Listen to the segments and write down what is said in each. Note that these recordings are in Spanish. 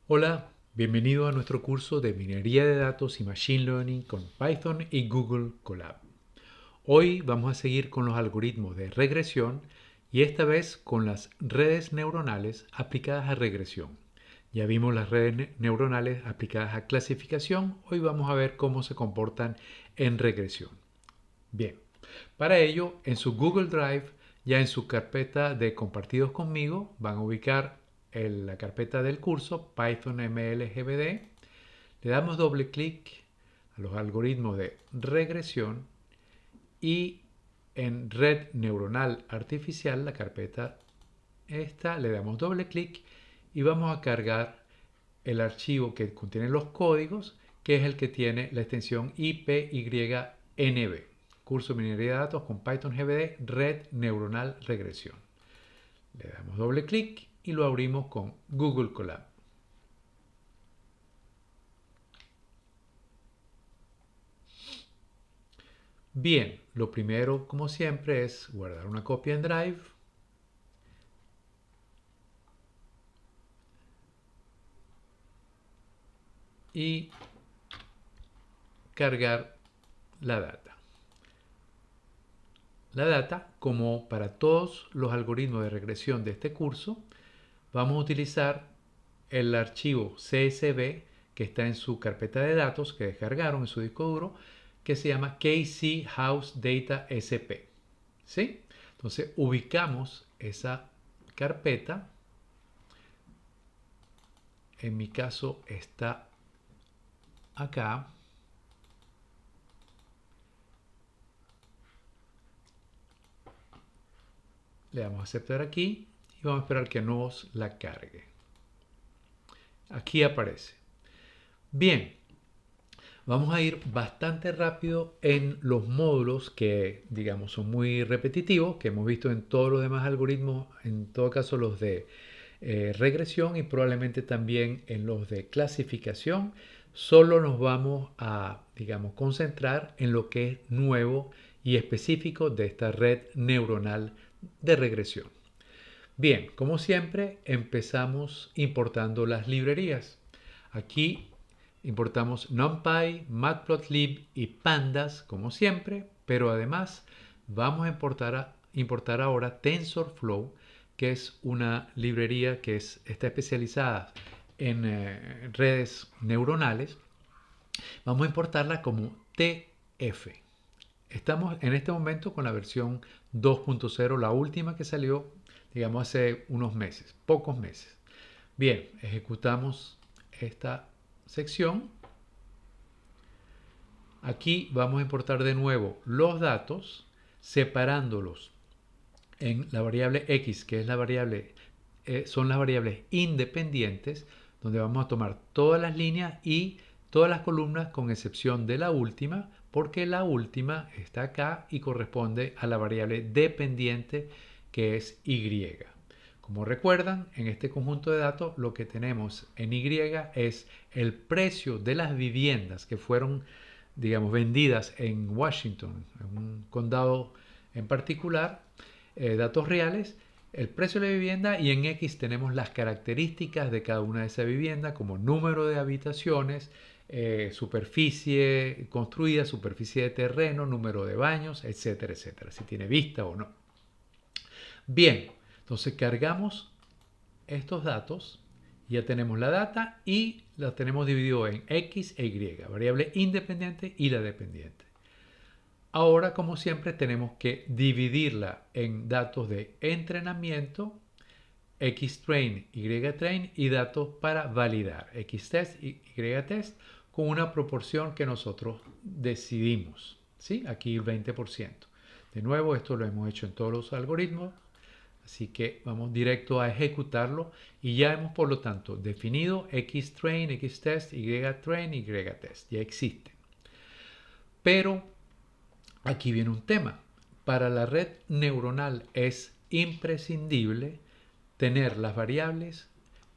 Hola, bienvenido a nuestro curso de minería de datos y machine learning con Python y Google Colab. Hoy vamos a seguir con los algoritmos de regresión y esta vez con las redes neuronales aplicadas a regresión. Ya vimos las redes neuronales aplicadas a clasificación, hoy vamos a ver cómo se comportan en regresión. Bien, para ello en su Google Drive, ya en su carpeta de compartidos conmigo, van a ubicar la carpeta del curso Python MLGBD. Le damos doble clic a los algoritmos de regresión y en red neuronal artificial, la carpeta esta, le damos doble clic y vamos a cargar el archivo que contiene los códigos, que es el que tiene la extensión IPYNB. Curso de minería de datos con Python GBD, red neuronal regresión. Le damos doble clic y lo abrimos con Google Colab. Bien, lo primero, como siempre, es guardar una copia en Drive. Y cargar la data. La data, como para todos los algoritmos de regresión de este curso, vamos a utilizar el archivo CSV que está en su carpeta de datos que descargaron en su disco duro, que se llama KC House Data SP. ¿Sí? Entonces ubicamos esa carpeta. En mi caso está acá. Le damos a aceptar aquí y vamos a esperar que nos la cargue. Aquí aparece. Bien, vamos a ir bastante rápido en los módulos que, digamos, son muy repetitivos, que hemos visto en todos los demás algoritmos, en todo caso los de regresión y probablemente también en los de clasificación. Solo nos vamos a, digamos, concentrar en lo que es nuevo y específico de esta red neuronal de regresión. Bien, como siempre, empezamos importando las librerías. Aquí importamos NumPy, Matplotlib y Pandas, como siempre, pero además vamos a importar ahora TensorFlow, que es una librería que está especializada en redes neuronales. Vamos a importarla como TF. Estamos en este momento con la versión 2.0, la última que salió, digamos, hace unos meses, pocos meses. Bien, ejecutamos esta sección. Aquí vamos a importar de nuevo los datos, separándolos en la variable x, que es la variable, son las variables independientes, donde vamos a tomar todas las líneas y todas las columnas con excepción de la última, porque la última está acá y corresponde a la variable dependiente que es y. Como recuerdan, en este conjunto de datos lo que tenemos en y es el precio de las viviendas que fueron, digamos, vendidas en Washington, en un condado en particular, datos reales, el precio de la vivienda, y en X tenemos las características de cada una de esas viviendas como número de habitaciones, superficie construida, superficie de terreno, número de baños, etcétera, etcétera, si tiene vista o no. Bien, entonces cargamos estos datos, ya tenemos la data y la tenemos dividido en X e Y, variable independiente y la dependiente. Ahora, como siempre, tenemos que dividirla en datos de entrenamiento, Xtrain, Ytrain y datos para validar, Xtest y Ytest, con una proporción que nosotros decidimos. ¿Sí? Aquí el 20%. De nuevo, esto lo hemos hecho en todos los algoritmos, así que vamos directo a ejecutarlo y ya hemos, por lo tanto, definido Xtrain, Xtest, Ytrain y Ytest. Ya existe. Pero aquí viene un tema. Para la red neuronal es imprescindible tener las variables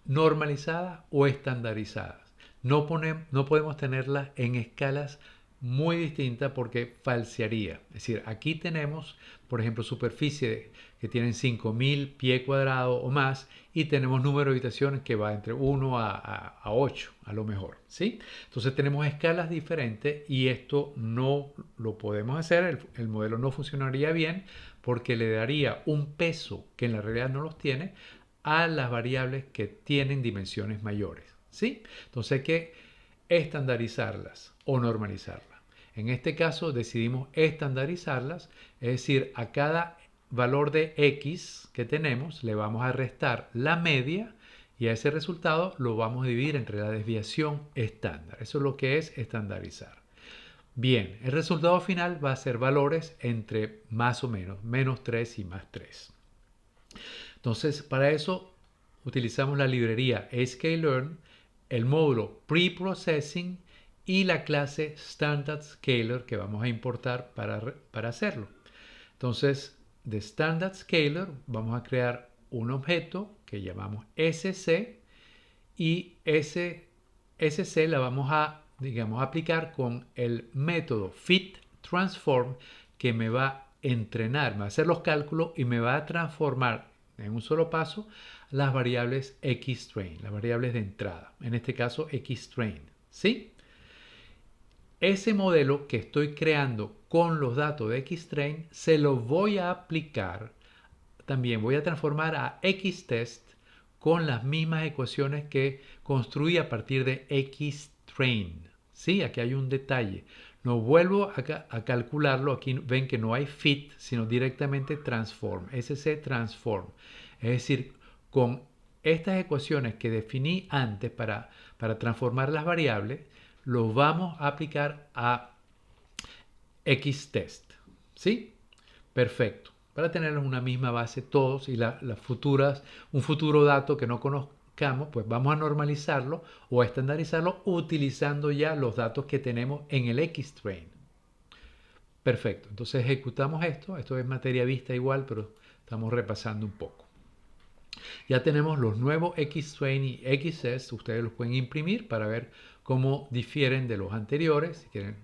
normalizadas o estandarizadas. No podemos tenerlas en escalas muy distinta porque falsearía. Es decir, aquí tenemos, por ejemplo, superficie que tienen 5000 pies cuadrados o más y tenemos número de habitaciones que va entre 1 a 8 a lo mejor, ¿sí? Entonces tenemos escalas diferentes y esto no lo podemos hacer, el modelo no funcionaría bien porque le daría un peso que en la realidad no los tiene a las variables que tienen dimensiones mayores, ¿sí? Entonces hay que estandarizarlas o normalizarlas. En este caso decidimos estandarizarlas, es decir, a cada valor de x que tenemos le vamos a restar la media y a ese resultado lo vamos a dividir entre la desviación estándar. Eso es lo que es estandarizar. Bien, el resultado final va a ser valores entre más o menos, menos 3 y más 3. Entonces, para eso utilizamos la librería sklearn, el módulo preprocessing y la clase standard scaler que vamos a importar para hacerlo. Entonces, de standard scaler vamos a crear un objeto que llamamos sc y ese sc la vamos a, digamos, aplicar con el método fit transform que me va a entrenar, me va a hacer los cálculos y me va a transformar en un solo paso las variables xtrain, las variables de entrada, en este caso xtrain, ¿sí? Ese modelo que estoy creando con los datos de xtrain se lo voy a aplicar, también voy a transformar a xtest con las mismas ecuaciones que construí a partir de xtrain. ¿Sí? Aquí hay un detalle. No vuelvo a calcularlo. Aquí ven que no hay fit, sino directamente transform. SC transform. Es decir, con estas ecuaciones que definí antes para transformar las variables, los vamos a aplicar a xtest. ¿Sí? Perfecto. Para tener una misma base todos y las futuras, un futuro dato que no conozcamos, pues vamos a normalizarlo o a estandarizarlo utilizando ya los datos que tenemos en el xtrain. Perfecto. Entonces ejecutamos esto. Esto es materia vista igual, pero estamos repasando un poco. Ya tenemos los nuevos xtrain y xs. Ustedes los pueden imprimir para ver cómo difieren de los anteriores, si quieren,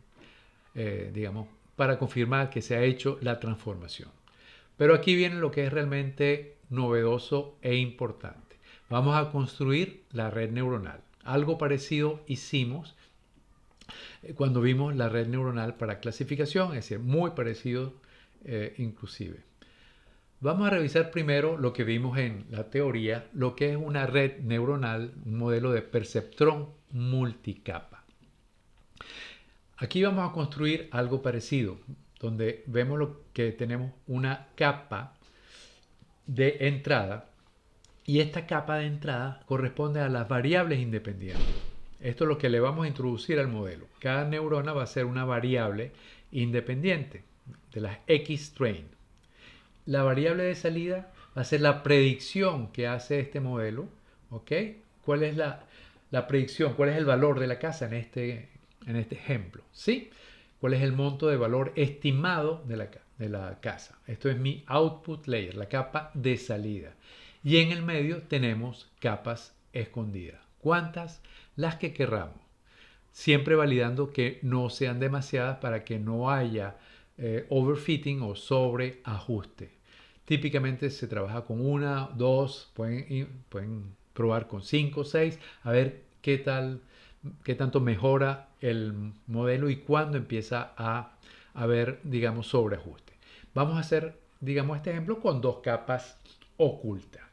digamos, para confirmar que se ha hecho la transformación. Pero aquí viene lo que es realmente novedoso e importante. Vamos a construir la red neuronal. Algo parecido hicimos cuando vimos la red neuronal para clasificación, es decir, muy parecido inclusive. Vamos a revisar primero lo que vimos en la teoría, lo que es una red neuronal, un modelo de perceptrón multicapa. Aquí vamos a construir algo parecido, donde vemos lo que tenemos una capa de entrada y esta capa de entrada corresponde a las variables independientes. Esto es lo que le vamos a introducir al modelo. Cada neurona va a ser una variable independiente de las xtrain. La variable de salida va a ser la predicción que hace este modelo. ¿Ok? ¿Cuál es la predicción? ¿Cuál es el valor de la casa en este ejemplo? ¿Sí? ¿Cuál es el monto de valor estimado de la casa? Esto es mi output layer, la capa de salida. Y en el medio tenemos capas escondidas. ¿Cuántas? Las que querramos. Siempre validando que no sean demasiadas para que no haya overfitting o sobreajuste. Típicamente se trabaja con una, dos, pueden probar con 5 o 6, a ver qué tanto mejora el modelo y cuándo empieza a haber, digamos, sobreajuste. Vamos a hacer, digamos, este ejemplo con 2 capas ocultas.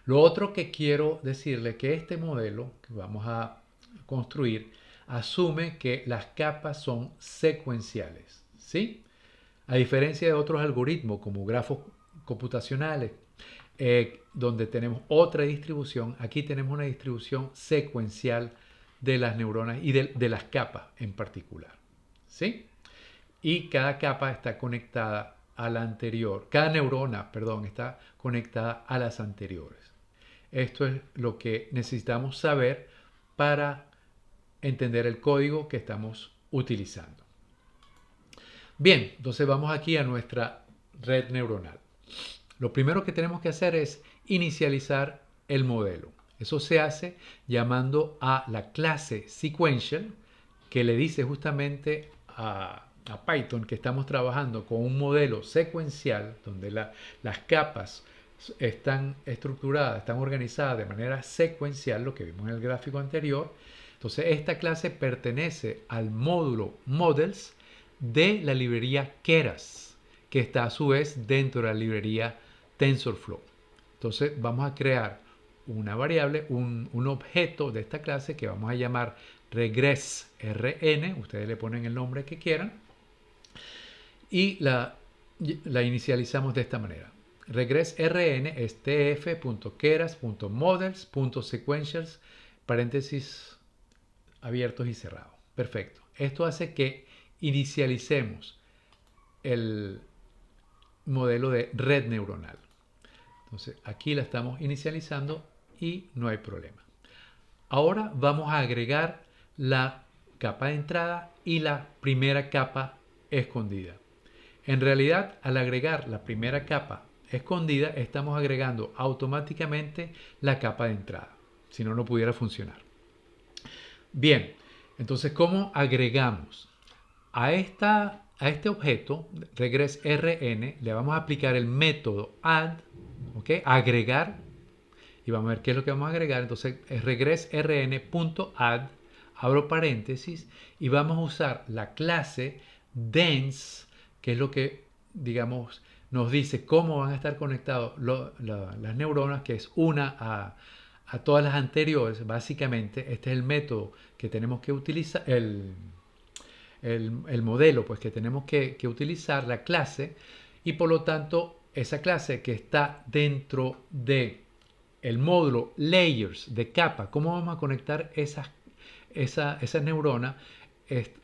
Lo otro que quiero decirle es que este modelo que vamos a construir asume que las capas son secuenciales, ¿sí? A diferencia de otros algoritmos como grafos computacionales, donde tenemos otra distribución, aquí tenemos una distribución secuencial de las neuronas y de las capas en particular, ¿sí? Y cada capa está conectada a la anterior, cada neurona, perdón, está conectada a las anteriores. Esto es lo que necesitamos saber para entender el código que estamos utilizando. Bien, entonces vamos aquí a nuestra red neuronal. Lo primero que tenemos que hacer es inicializar el modelo. Eso se hace llamando a la clase sequential que le dice justamente a Python que estamos trabajando con un modelo secuencial donde las capas están estructuradas, están organizadas de manera secuencial, lo que vimos en el gráfico anterior. Entonces esta clase pertenece al módulo Models de la librería Keras, que está a su vez dentro de la librería TensorFlow. Entonces vamos a crear una variable, un objeto de esta clase que vamos a llamar regressRn. Ustedes le ponen el nombre que quieran y la inicializamos de esta manera. RegressRn es tf.keras.models.sequentials, paréntesis abiertos y cerrados. Perfecto. Esto hace que inicialicemos el modelo de red neuronal. Entonces aquí la estamos inicializando y no hay problema. Ahora vamos a agregar la capa de entrada y la primera capa escondida. En realidad, al agregar la primera capa escondida, estamos agregando automáticamente la capa de entrada. Si no, no pudiera funcionar. Bien, entonces, ¿cómo agregamos? A este objeto, regressRn, le vamos a aplicar el método add, ¿ok? Agregar, y vamos a ver qué es lo que vamos a agregar. Entonces, es regressrn.add, abro paréntesis, y vamos a usar la clase dense, que es lo que, digamos, nos dice cómo van a estar conectadas las neuronas, que es una a todas las anteriores. Básicamente, este es el método que tenemos que utilizar, el modelo pues que tenemos que utilizar, la clase, y por lo tanto esa clase que está dentro de el módulo layers de capa. ¿Cómo vamos a conectar esas neuronas?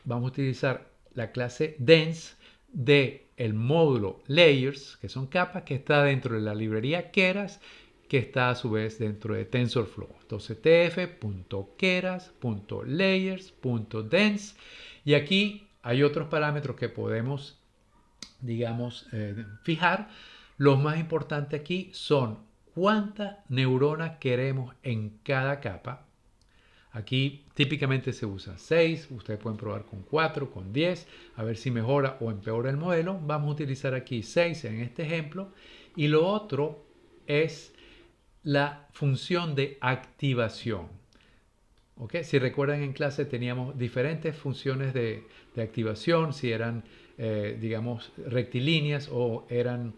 Vamos a utilizar la clase dense de el módulo layers, que son capas, que está dentro de la librería Keras, que está a su vez dentro de TensorFlow. Entonces tf.keras.layers.dense, y aquí hay otros parámetros que podemos, digamos, fijar. Los más importantes aquí son cuántas neuronas queremos en cada capa. Aquí típicamente se usa 6, ustedes pueden probar con 4, con 10, a ver si mejora o empeora el modelo. Vamos a utilizar aquí 6 en este ejemplo. Y lo otro es la función de activación. ¿Okay? Si recuerdan, en clase teníamos diferentes funciones de activación, si eran, digamos, rectilíneas o eran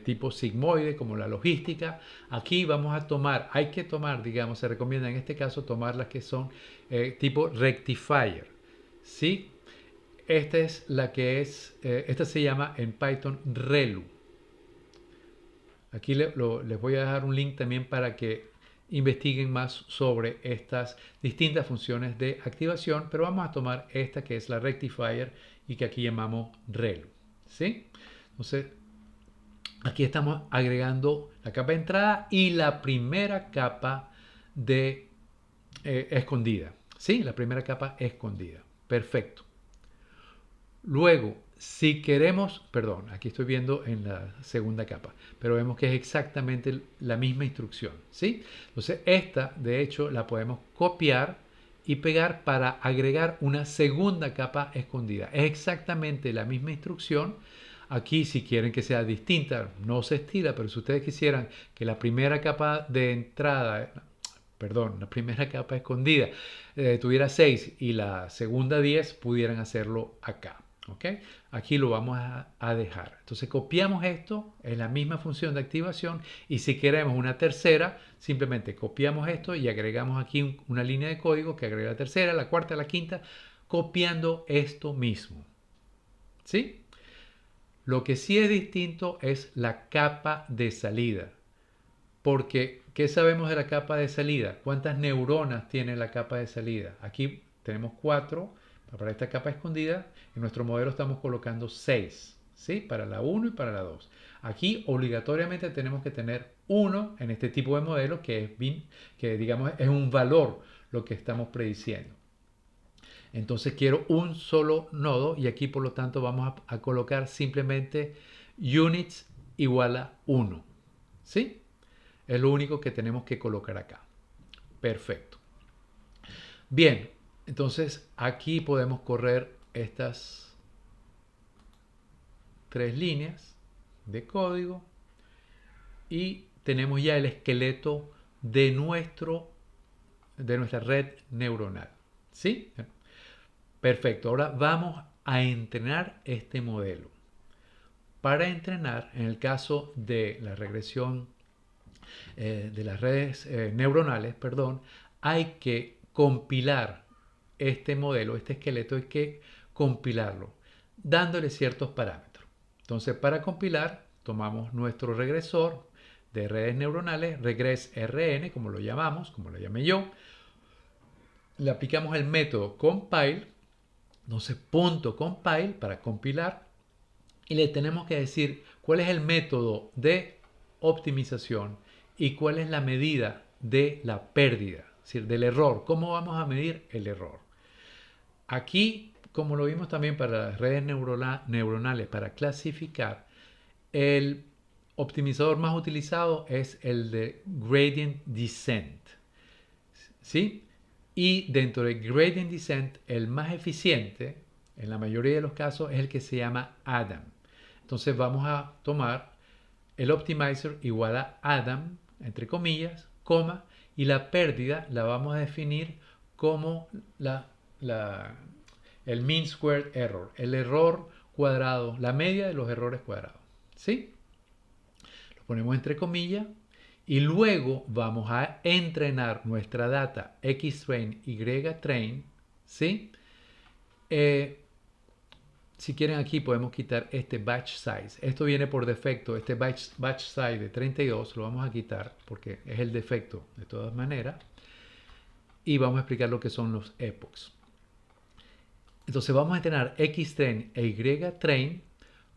tipo sigmoide, como la logística. Aquí vamos a tomar, hay que tomar, digamos, se recomienda en este caso tomar las que son tipo rectifier. ¿Sí? Esta es la que es, esta se llama en Python ReLU. Aquí les voy a dejar un link también para que investiguen más sobre estas distintas funciones de activación, pero vamos a tomar esta que es la rectifier y que aquí llamamos ReLU. ¿Sí? Entonces, aquí estamos agregando la capa de entrada y la primera capa de escondida. ¿Sí? La primera capa escondida. Perfecto. Luego, si queremos, perdón, aquí estoy viendo en la segunda capa, pero vemos que es exactamente la misma instrucción, ¿sí? Entonces, esta, de hecho, la podemos copiar y pegar para agregar una segunda capa escondida. Es exactamente la misma instrucción. Aquí, si quieren que sea distinta, no se estila, pero si ustedes quisieran que la primera capa de entrada, perdón, la primera capa escondida tuviera 6 y la segunda 10, pudieran hacerlo acá. ¿Okay? Aquí lo vamos a dejar. Entonces copiamos esto, es la misma función de activación, y si queremos una tercera, simplemente copiamos esto y agregamos aquí una línea de código que agrega la tercera, la cuarta, la quinta, copiando esto mismo. ¿Sí? Lo que sí es distinto es la capa de salida. Porque, ¿qué sabemos de la capa de salida? ¿Cuántas neuronas tiene la capa de salida? Aquí tenemos 4. Para esta capa escondida, en nuestro modelo estamos colocando 6, ¿sí? Para la 1 y para la 2. Aquí obligatoriamente tenemos que tener 1 en este tipo de modelo, que digamos es un valor lo que estamos prediciendo. Entonces quiero un solo nodo y aquí por lo tanto vamos a colocar simplemente units igual a 1, ¿sí? Es lo único que tenemos que colocar acá. Perfecto. Bien. Entonces aquí podemos correr estas 3 líneas de código y tenemos ya el esqueleto de nuestra red neuronal. ¿Sí? Perfecto. Ahora vamos a entrenar este modelo. Para entrenar, en el caso de la regresión de las redes neuronales, perdón, hay que compilar este modelo, este esqueleto, hay que compilarlo, dándole ciertos parámetros. Entonces, para compilar, tomamos nuestro regresor de redes neuronales, regresRN, como lo llamamos, como lo llamé yo, le aplicamos el método compile, entonces punto compile para compilar, y le tenemos que decir cuál es el método de optimización y cuál es la medida de la pérdida, es decir, del error. ¿Cómo vamos a medir el error? Aquí, como lo vimos también para las redes neuronales, para clasificar, el optimizador más utilizado es el de gradient descent. ¿Sí? Y dentro de gradient descent, el más eficiente, en la mayoría de los casos, es el que se llama Adam. Entonces vamos a tomar el optimizer igual a Adam, entre comillas, coma, y la pérdida la vamos a definir como el mean squared error, el error cuadrado, la media de los errores cuadrados. ¿Sí? Lo ponemos entre comillas y luego vamos a entrenar nuestra data X-train, Y-train. ¿Sí? Si quieren aquí podemos quitar este batch size. Esto viene por defecto, este batch size de 32 lo vamos a quitar porque es el defecto de todas maneras. Y vamos a explicar lo que son los epochs. Entonces vamos a entrenar X-train e Y-train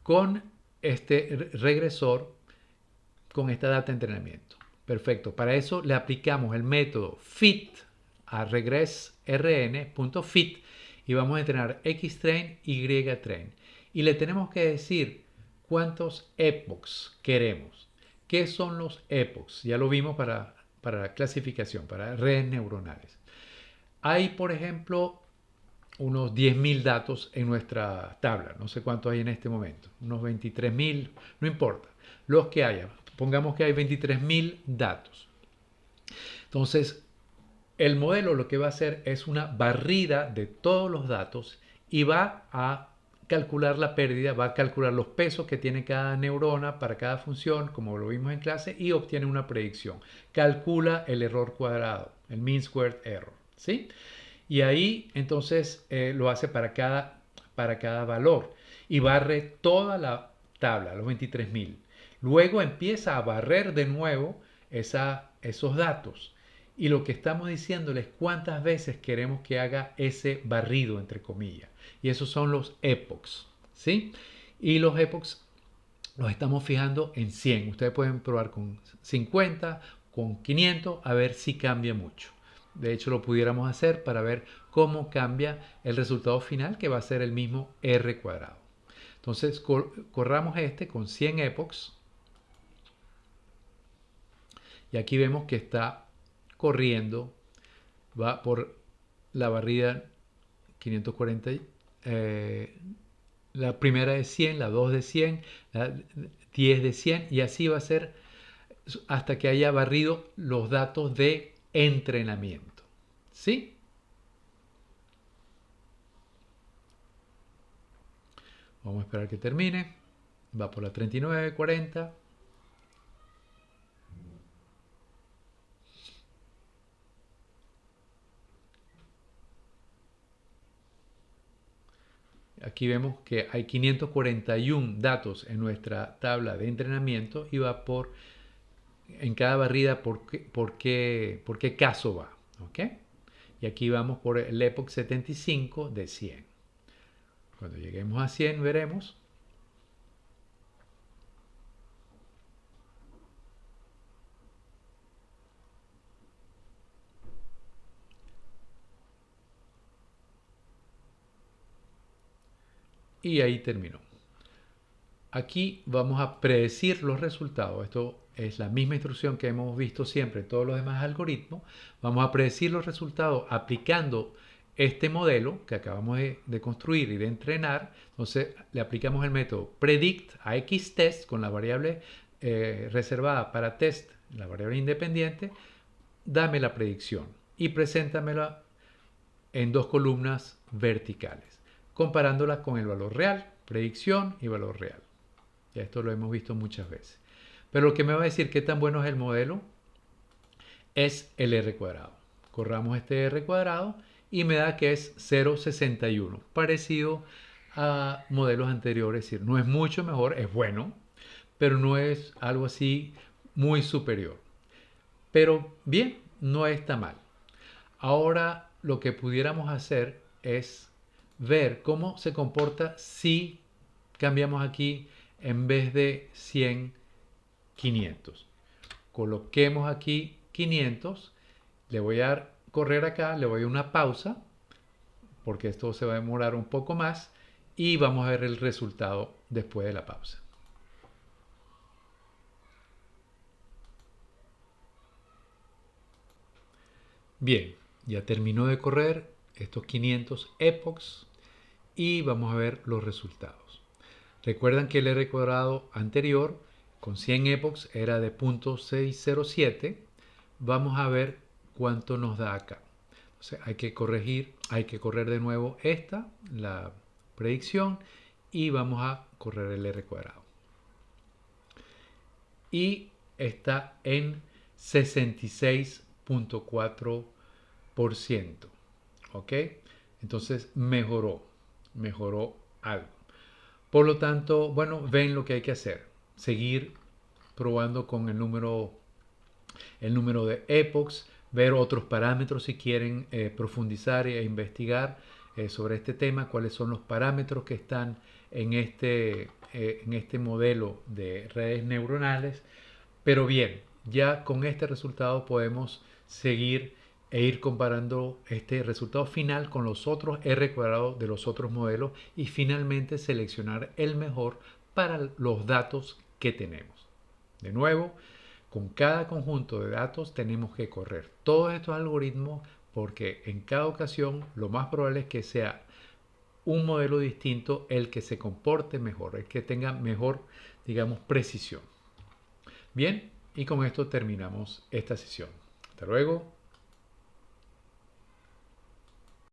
con este regresor, con esta data de entrenamiento. Perfecto. Para eso le aplicamos el método fit a regresRN.fit y vamos a entrenar X-train, Y-train. Y le tenemos que decir cuántos epochs queremos. ¿Qué son los epochs? Ya lo vimos para la clasificación, para redes neuronales. Hay, por ejemplo, unos 10.000 datos en nuestra tabla. No sé cuántos hay en este momento. Unos 23.000, no importa. Los que haya. Pongamos que hay 23.000 datos. Entonces, el modelo lo que va a hacer es una barrida de todos los datos y va a calcular la pérdida, va a calcular los pesos que tiene cada neurona para cada función, como lo vimos en clase, y obtiene una predicción. Calcula el error cuadrado, el mean squared error, ¿sí? Y ahí entonces lo hace para cada valor y barre toda la tabla, los 23.000. Luego empieza a barrer de nuevo esos datos. Y lo que estamos diciéndole es cuántas veces queremos que haga ese barrido, entre comillas. Y esos son los epochs, ¿sí? Y los epochs los estamos fijando en 100. Ustedes pueden probar con 50, con 500, a ver si cambia mucho. De hecho, lo pudiéramos hacer para ver cómo cambia el resultado final, que va a ser el mismo R cuadrado. Entonces, corramos este con 100 epochs. Y aquí vemos que está corriendo, va por la barrida 540, la primera de 100, la 2 de 100, la 10 de 100, y así va a ser hasta que haya barrido los datos de entrenamiento. ¿Sí? Vamos a esperar que termine. Va por la 39, 40. Aquí vemos que hay 541 datos en nuestra tabla de entrenamiento y va en cada barrida por qué caso va. ¿Ok? Y aquí vamos por el epoch 75 de 100. Cuando lleguemos a 100 veremos. Y ahí terminó. Aquí vamos a predecir los resultados. Esto es la misma instrucción que hemos visto siempre en todos los demás algoritmos. Vamos a predecir los resultados aplicando este modelo que acabamos de construir y de entrenar. Entonces le aplicamos el método predict a xtest con la variable reservada para test, la variable independiente. Dame la predicción y preséntamela en dos columnas verticales, comparándola con el valor real, predicción y valor real. Ya esto lo hemos visto muchas veces. Pero lo que me va a decir qué tan bueno es el modelo es el R cuadrado. Corramos este R cuadrado y me da que es 0,61, parecido a modelos anteriores. Es decir, no es mucho mejor, es bueno, pero no es algo así muy superior. Pero bien, no está mal. Ahora lo que pudiéramos hacer es ver cómo se comporta si cambiamos aquí en vez de 100, 500. Coloquemos aquí 500. Le voy a correr acá, le voy a una pausa, porque esto se va a demorar un poco más, y vamos a ver el resultado después de la pausa. Bien, ya terminó de correr estos 500 epochs y vamos a ver los resultados. Recuerdan que el R cuadrado anterior con 100 epochs era de 0.607. Vamos a ver cuánto nos da acá. Entonces hay que correr de nuevo la predicción, y vamos a correr el R cuadrado. Y está en 66.4%. ¿Ok? Entonces mejoró algo. Por lo tanto, bueno, ven lo que hay que hacer. Seguir probando con el número de epochs, ver otros parámetros si quieren profundizar e investigar sobre este tema, cuáles son los parámetros que están en este modelo de redes neuronales. Pero bien, ya con este resultado podemos seguir e ir comparando este resultado final con los otros R cuadrados de los otros modelos y finalmente seleccionar el mejor para los datos que tenemos. De nuevo, con cada conjunto de datos tenemos que correr todos estos algoritmos, porque en cada ocasión lo más probable es que sea un modelo distinto el que se comporte mejor, el que tenga mejor, digamos, precisión. Bien, y con esto terminamos esta sesión. Hasta luego.